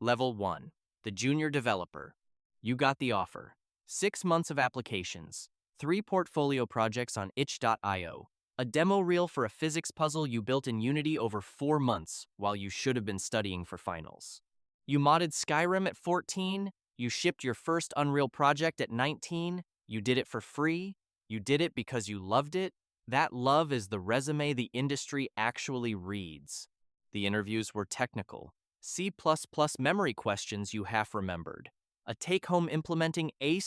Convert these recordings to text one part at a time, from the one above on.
Level 1. The Junior Developer. You got the offer. 6 months of applications. 3 portfolio projects on itch.io. A demo reel for a physics puzzle you built in Unity over 4 months while you should have been studying for finals. You modded Skyrim at 14. You shipped your first Unreal project at 19. You did it for free. You did it because you loved it. That love is the resume the industry actually reads. The interviews were technical. C++ memory questions you half remembered. A take-home implementing A*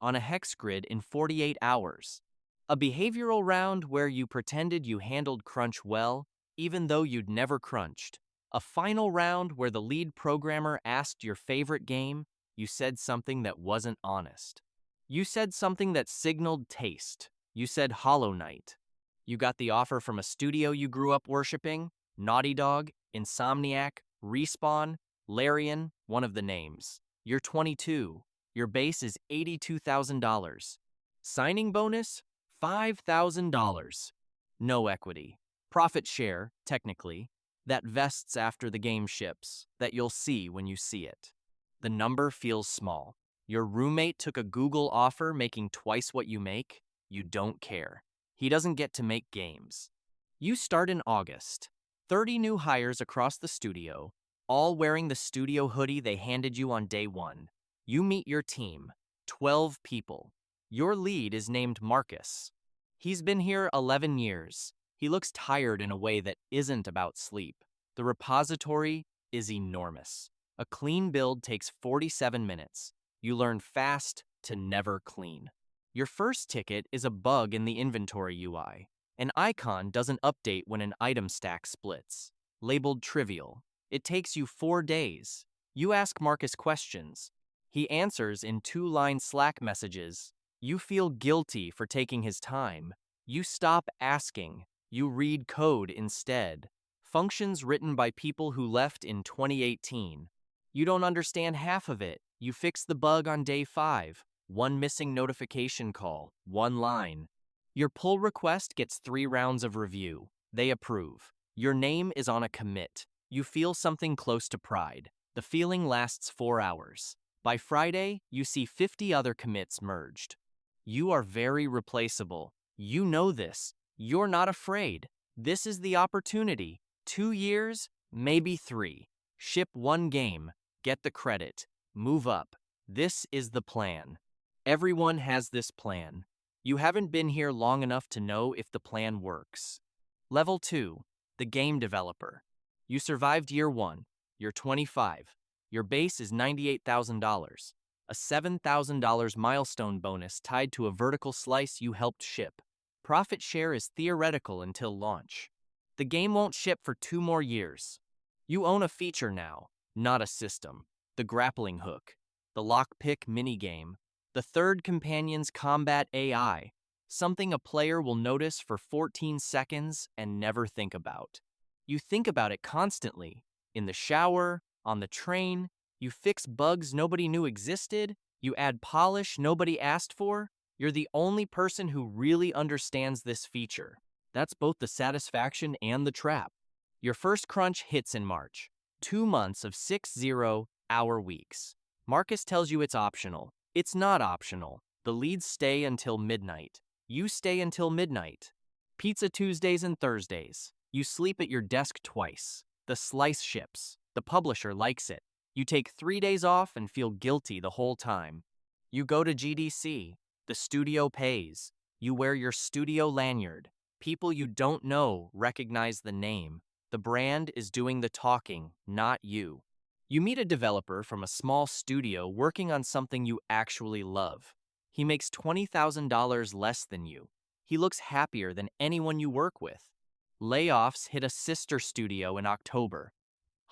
on a hex grid in 48 hours. A behavioral round where you pretended you handled crunch well, even though you'd never crunched. A final round where the lead programmer asked your favorite game, you said something that wasn't honest. You said something that signaled taste. You said Hollow Knight. You got the offer from a studio you grew up worshiping, Naughty Dog, Insomniac, Respawn, Larian, one of the names. You're 22. Your base is $82,000. Signing bonus, $5,000. No equity. Profit share, technically, that vests after the game ships, that you'll see when you see it. The number feels small. Your roommate took a Google offer making twice what you make. You don't care. He doesn't get to make games. You start in August. 30 new hires across the studio, all wearing the studio hoodie they handed you on day 1. You meet your team, 12 people. Your lead is named Marcus. He's been here 11 years. He looks tired in a way that isn't about sleep. The repository is enormous. A clean build takes 47 minutes. You learn fast to never clean. Your first ticket is a bug in the inventory UI. An icon doesn't update when an item stack splits. Labeled trivial. It takes you 4 days. You ask Marcus questions. He answers in 2-line Slack messages. You feel guilty for taking his time. You stop asking. You read code instead. Functions written by people who left in 2018. You don't understand half of it. You fix the bug on day 5. 1 missing notification call, 1 line. Your pull request gets 3 rounds of review. They approve. Your name is on a commit. You feel something close to pride. The feeling lasts 4 hours. By Friday, you see 50 other commits merged. You are very replaceable. You know this. You're not afraid. This is the opportunity. 2 years, maybe 3. Ship 1 game. Get the credit. Move up. This is the plan. Everyone has this plan. You haven't been here long enough to know if the plan works. Level 2. The Game Developer. You survived year 1. You're 25. Your base is $98,000. A $7,000 milestone bonus tied to a vertical slice you helped ship. Profit share is theoretical until launch. The game won't ship for 2 more years. You own a feature now, not a system. The grappling hook. The lockpick minigame. The third companion's combat AI, something a player will notice for 14 seconds and never think about. You think about it constantly. In the shower, on the train, you fix bugs nobody knew existed, you add polish nobody asked for. You're the only person who really understands this feature. That's both the satisfaction and the trap. Your first crunch hits in March. 2 months of 60-hour weeks. Marcus tells you it's optional. It's not optional. The leads stay until midnight. You stay until midnight. Pizza Tuesdays and Thursdays. You sleep at your desk twice. The slice ships. The publisher likes it. You take 3 days off and feel guilty the whole time. You go to GDC. The studio pays. You wear your studio lanyard. People you don't know recognize the name. The brand is doing the talking, not you. You meet a developer from a small studio working on something you actually love. He makes $20,000 less than you. He looks happier than anyone you work with. Layoffs hit a sister studio in October.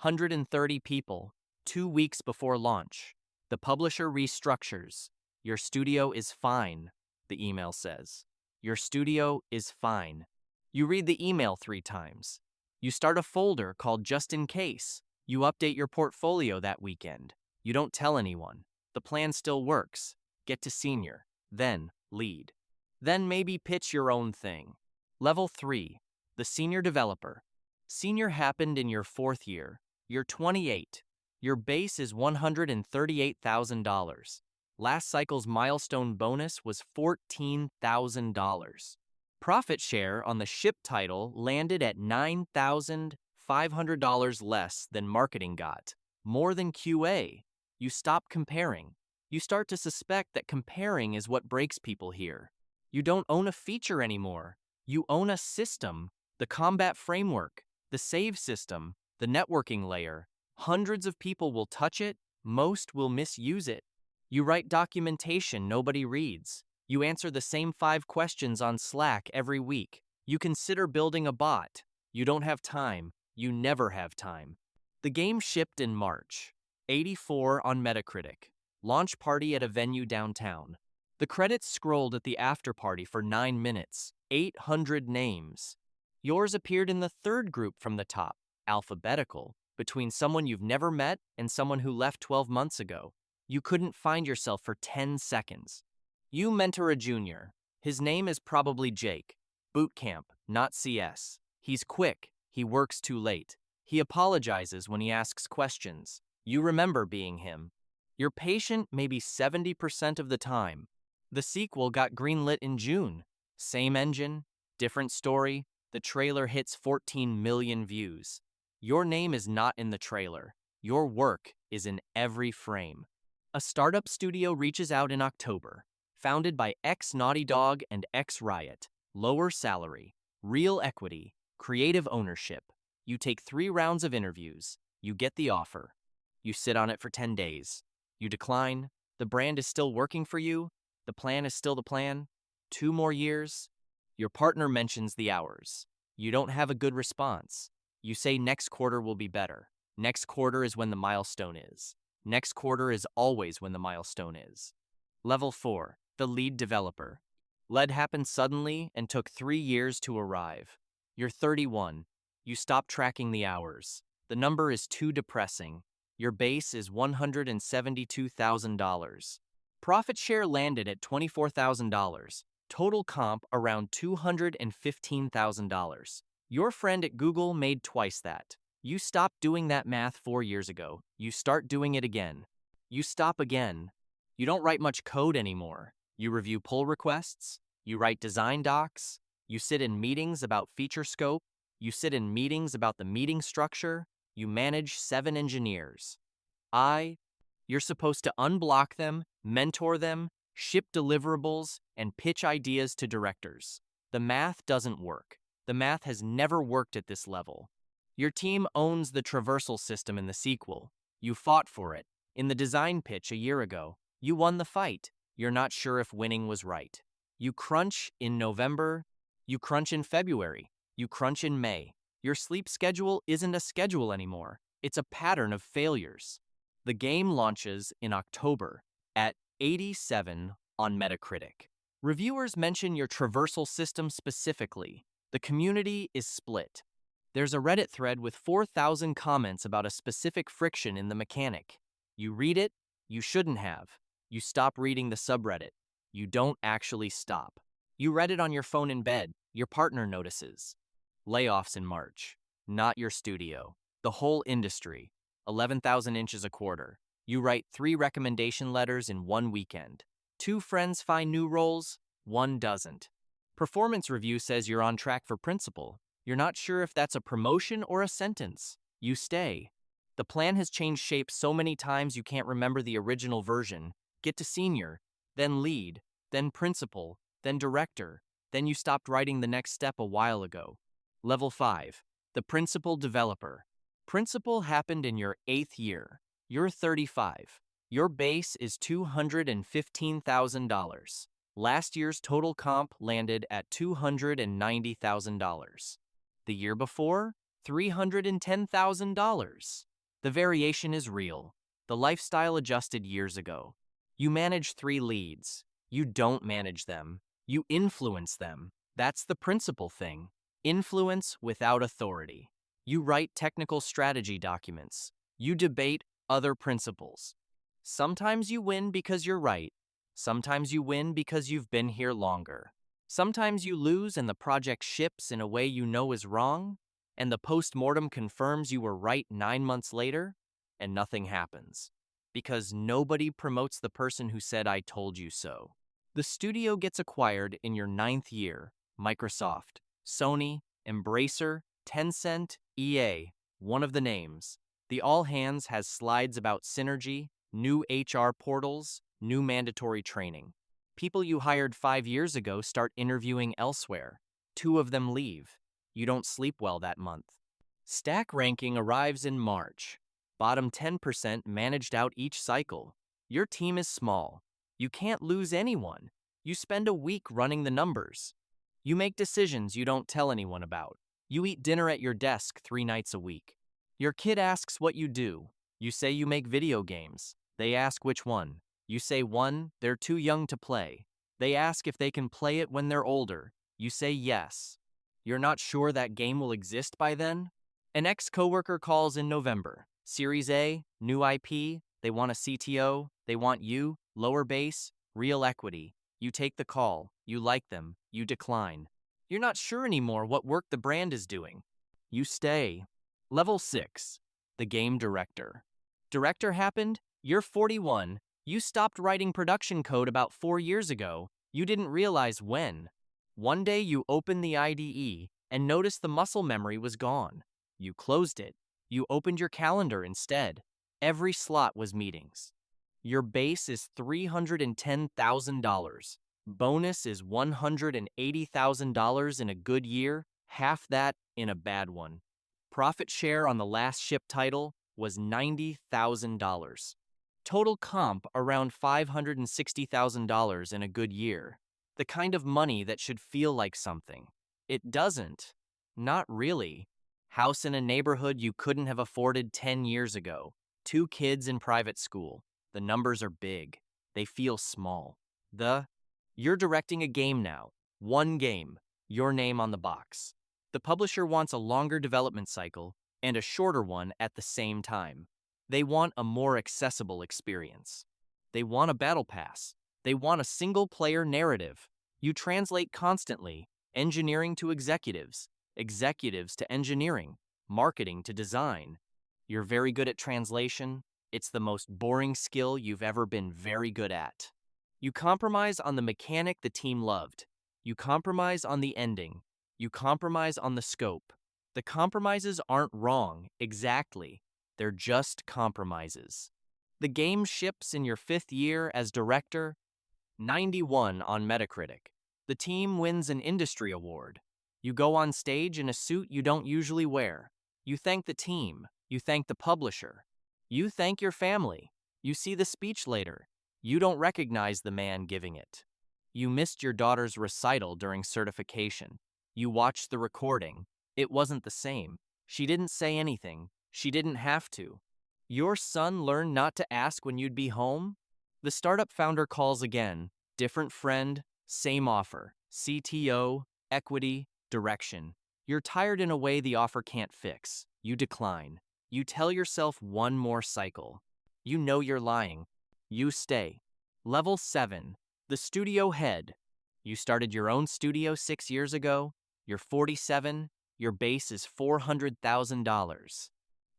130 people, 2 weeks before launch. The publisher restructures. Your studio is fine, the email says. Your studio is fine. You read the email 3 times. You start a folder called Just In Case. You update your portfolio that weekend. You don't tell anyone. The plan still works. Get to senior. Then lead. Then maybe pitch your own thing. Level 3. The Senior Developer. Senior happened in your 4th year. You're 28. Your base is $138,000. Last cycle's milestone bonus was $14,000. Profit share on the ship title landed at $9,500 less than marketing got. More than QA. You stop comparing. You start to suspect that comparing is what breaks people here. You don't own a feature anymore. You own a system, the combat framework, the save system, the networking layer. Hundreds of people will touch it, most will misuse it. You write documentation nobody reads. You answer the same 5 questions on Slack every week. You consider building a bot. You don't have time. You never have time. The game shipped in March. 84 on Metacritic. Launch party at a venue downtown. The credits scrolled at the after party for 9 minutes. 800 names. Yours appeared in the third group from the top, alphabetical, between someone you've never met and someone who left 12 months ago. You couldn't find yourself for 10 seconds. You mentor a junior. His name is probably Jake. Boot camp, not CS. He's quick. He works too late. He apologizes when he asks questions. You remember being him. You're patient maybe 70% of the time. The sequel got greenlit in June. Same engine, different story. The trailer hits 14 million views. Your name is not in the trailer. Your work is in every frame. A startup studio reaches out in October. Founded by ex-Naughty Dog and ex-Riot. Lower salary, real equity, creative ownership. You take 3 rounds of interviews. You get the offer. You sit on it for 10 days. You decline. The brand is still working for you. The plan is still the plan. 2 more years. Your partner mentions the hours. You don't have a good response. You say next quarter will be better. Next quarter is when the milestone is. Next quarter is always when the milestone is. Level 4, the lead developer. Lead happened suddenly and took 3 years to arrive. You're 31. You stop tracking the hours. The number is too depressing. Your base is $172,000. Profit share landed at $24,000. Total comp around $215,000. Your friend at Google made twice that. You stopped doing that math 4 years ago. You start doing it again. You stop again. You don't write much code anymore. You review pull requests. You write design docs. You sit in meetings about feature scope. You sit in meetings about the meeting structure. You manage 7 engineers. You're supposed to unblock them, mentor them, ship deliverables, and pitch ideas to directors. The math doesn't work. The math has never worked at this level. Your team owns the traversal system in the sequel. You fought for it. In the design pitch a year ago, you won the fight. You're not sure if winning was right. You crunch in November. You crunch in February. You crunch in May. Your sleep schedule isn't a schedule anymore. It's a pattern of failures. The game launches in October at 87 on Metacritic. Reviewers mention your traversal system specifically. The community is split. There's a Reddit thread with 4,000 comments about a specific friction in the mechanic. You read it, you shouldn't have. You stop reading the subreddit. You don't actually stop. You read it on your phone in bed. Your partner notices. Layoffs in March. Not your studio. The whole industry. 11,000 inches a quarter. You write 3 recommendation letters in 1 weekend. 2 friends find new roles, 1 doesn't. Performance review says you're on track for principal. You're not sure if that's a promotion or a sentence. You stay. The plan has changed shape so many times you can't remember the original version. Get to senior, then lead, then principal, then director. Then you stopped writing the next step a while ago. Level 5. The principal developer. Principal happened in your 8th year. You're 35. Your base is $215,000. Last year's total comp landed at $290,000. The year before, $310,000. The variation is real. The lifestyle adjusted years ago. You manage 3 leads. You don't manage them. You influence them. That's the principal thing. Influence without authority. You write technical strategy documents. You debate other principles. Sometimes you win because you're right. Sometimes you win because you've been here longer. Sometimes you lose and the project ships in a way you know is wrong, and the post-mortem confirms you were right 9 months later. and nothing happens. Because nobody promotes the person who said, "I told you so." The studio gets acquired in your 9th year. Microsoft, Sony, Embracer, Tencent, EA, one of the names. The All Hands has slides about synergy, new HR portals, new mandatory training. People you hired 5 years ago start interviewing elsewhere. 2 of them leave. You don't sleep well that month. Stack ranking arrives in March. Bottom 10% managed out each cycle. Your team is small. You can't lose anyone. You spend a week running the numbers. You make decisions you don't tell anyone about. You eat dinner at your desk 3 nights a week. Your kid asks what you do. You say you make video games. They ask which one. You say one, they're too young to play. They ask if they can play it when they're older. You say yes. You're not sure that game will exist by then? An ex-coworker calls in November. Series A, new IP, they want a CTO, they want you, lower base, real equity. You take the call, you like them, you decline. You're not sure anymore what work the brand is doing. You stay. Level 6, the game director. Director happened, you're 41, you stopped writing production code about 4 years ago, you didn't realize when. One day you opened the IDE and noticed the muscle memory was gone. You closed it. You opened your calendar instead. Every slot was meetings. Your base is $310,000. Bonus is $180,000 in a good year, half that in a bad one. Profit share on the last ship title was $90,000. Total comp around $560,000 in a good year. The kind of money that should feel like something. It doesn't. Not really. House in a neighborhood you couldn't have afforded 10 years ago. 2 kids in private school. The numbers are big. They feel small. You're directing a game now. One game. Your name on the box. The publisher wants a longer development cycle and a shorter one at the same time. They want a more accessible experience. They want a battle pass. They want a single-player narrative. You translate constantly, engineering to executives, executives to engineering, marketing to design. You're very good at translation. It's the most boring skill you've ever been very good at. You compromise on the mechanic the team loved. You compromise on the ending. You compromise on the scope. The compromises aren't wrong, exactly. They're just compromises. The game ships in your 5th year as director. 91 on Metacritic. The team wins an industry award. You go on stage in a suit you don't usually wear. You thank the team. You thank the publisher. You thank your family. You see the speech later. You don't recognize the man giving it. You missed your daughter's recital during certification. You watched the recording. It wasn't the same. She didn't say anything. She didn't have to. Your son learned not to ask when you'd be home? The startup founder calls again. Different friend, same offer. CTO, equity, direction. You're tired in a way the offer can't fix. You decline. You tell yourself one more cycle. You know you're lying. You stay. Level 7, the studio head. You started your own studio 6 years ago. You're 47. Your base is $400,000.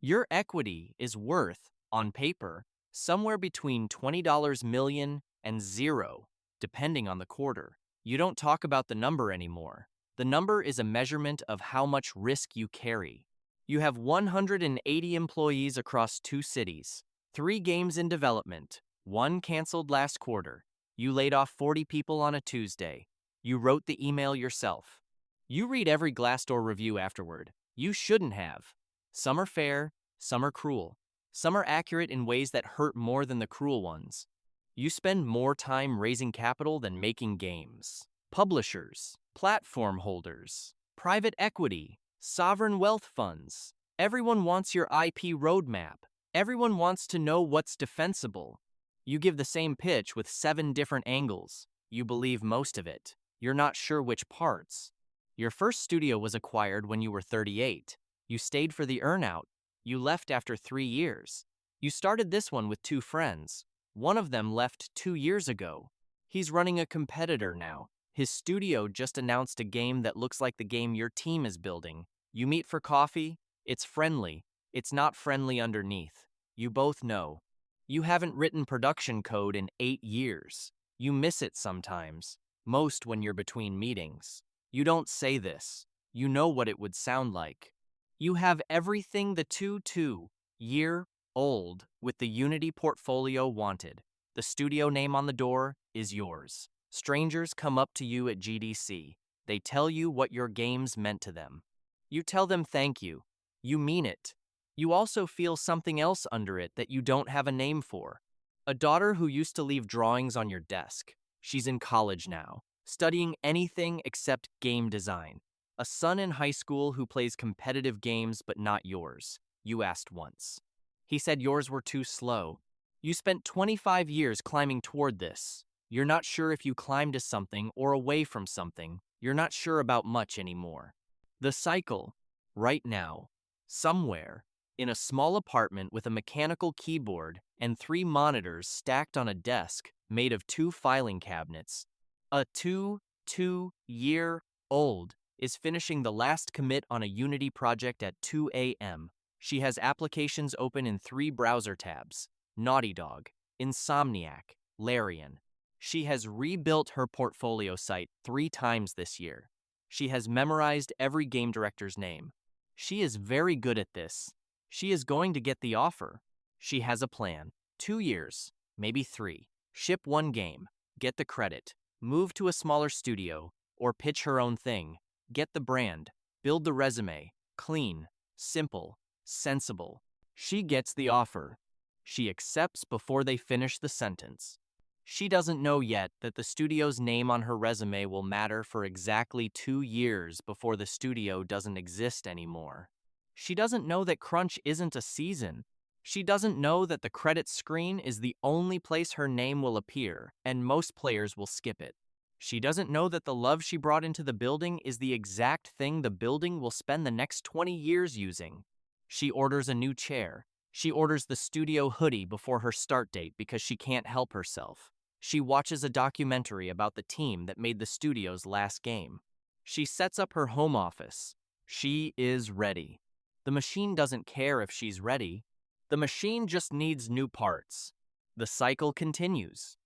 Your equity is worth, on paper, somewhere between $20 million and zero, depending on the quarter. You don't talk about the number anymore. The number is a measurement of how much risk you carry. You have 180 employees across 2 cities, 3 games in development, 1 canceled last quarter. You laid off 40 people on a Tuesday. You wrote the email yourself. You read every Glassdoor review afterward. You shouldn't have. Some are fair, some are cruel. Some are accurate in ways that hurt more than the cruel ones. You spend more time raising capital than making games. Publishers, platform holders, private equity, sovereign wealth funds. Everyone wants your IP roadmap. Everyone wants to know what's defensible. You give the same pitch with 7 different angles. You believe most of it. You're not sure which parts. Your first studio was acquired when you were 38. You stayed for the earnout. You left after 3 years. You started this one with 2 friends. One of them left 2 years ago. He's running a competitor now. His studio just announced a game that looks like the game your team is building. You meet for coffee. It's friendly. It's not friendly underneath. You both know. You haven't written production code in 8 years. You miss it sometimes, most when you're between meetings. You don't say this. You know what it would sound like. You have everything the 2-year old with the Unity portfolio wanted. The studio name on the door is yours. Strangers come up to you at GDC. They tell you what your games meant to them. You tell them thank you. You mean it. You also feel something else under it that you don't have a name for. A daughter who used to leave drawings on your desk. She's in college now, studying anything except game design. A son in high school who plays competitive games but not yours. You asked once. He said yours were too slow. You spent 25 years climbing toward this. You're not sure if you climbed to something or away from something. You're not sure about much anymore. The cycle, right now, somewhere, in a small apartment with a mechanical keyboard and 3 monitors stacked on a desk made of 2 filing cabinets, a 2-year-old is finishing the last commit on a Unity project at 2 a.m. She has applications open in 3 browser tabs: Naughty Dog, Insomniac, Larian. She has rebuilt her portfolio site 3 times this year. She has memorized every game director's name. She is very good at this. She is going to get the offer. She has a plan. 2 years, maybe 3. Ship 1 game, get the credit, move to a smaller studio, or pitch her own thing. Get the brand, build the resume, clean, simple, sensible. She gets the offer. She accepts before they finish the sentence. She doesn't know yet that the studio's name on her resume will matter for exactly 2 years before the studio doesn't exist anymore. She doesn't know that Crunch isn't a season. She doesn't know that the credits screen is the only place her name will appear, and most players will skip it. She doesn't know that the love she brought into the building is the exact thing the building will spend the next 20 years using. She orders a new chair. She orders the studio hoodie before her start date because she can't help herself. She watches a documentary about the team that made the studio's last game. She sets up her home office. She is ready. The machine doesn't care if she's ready. The machine just needs new parts. The cycle continues.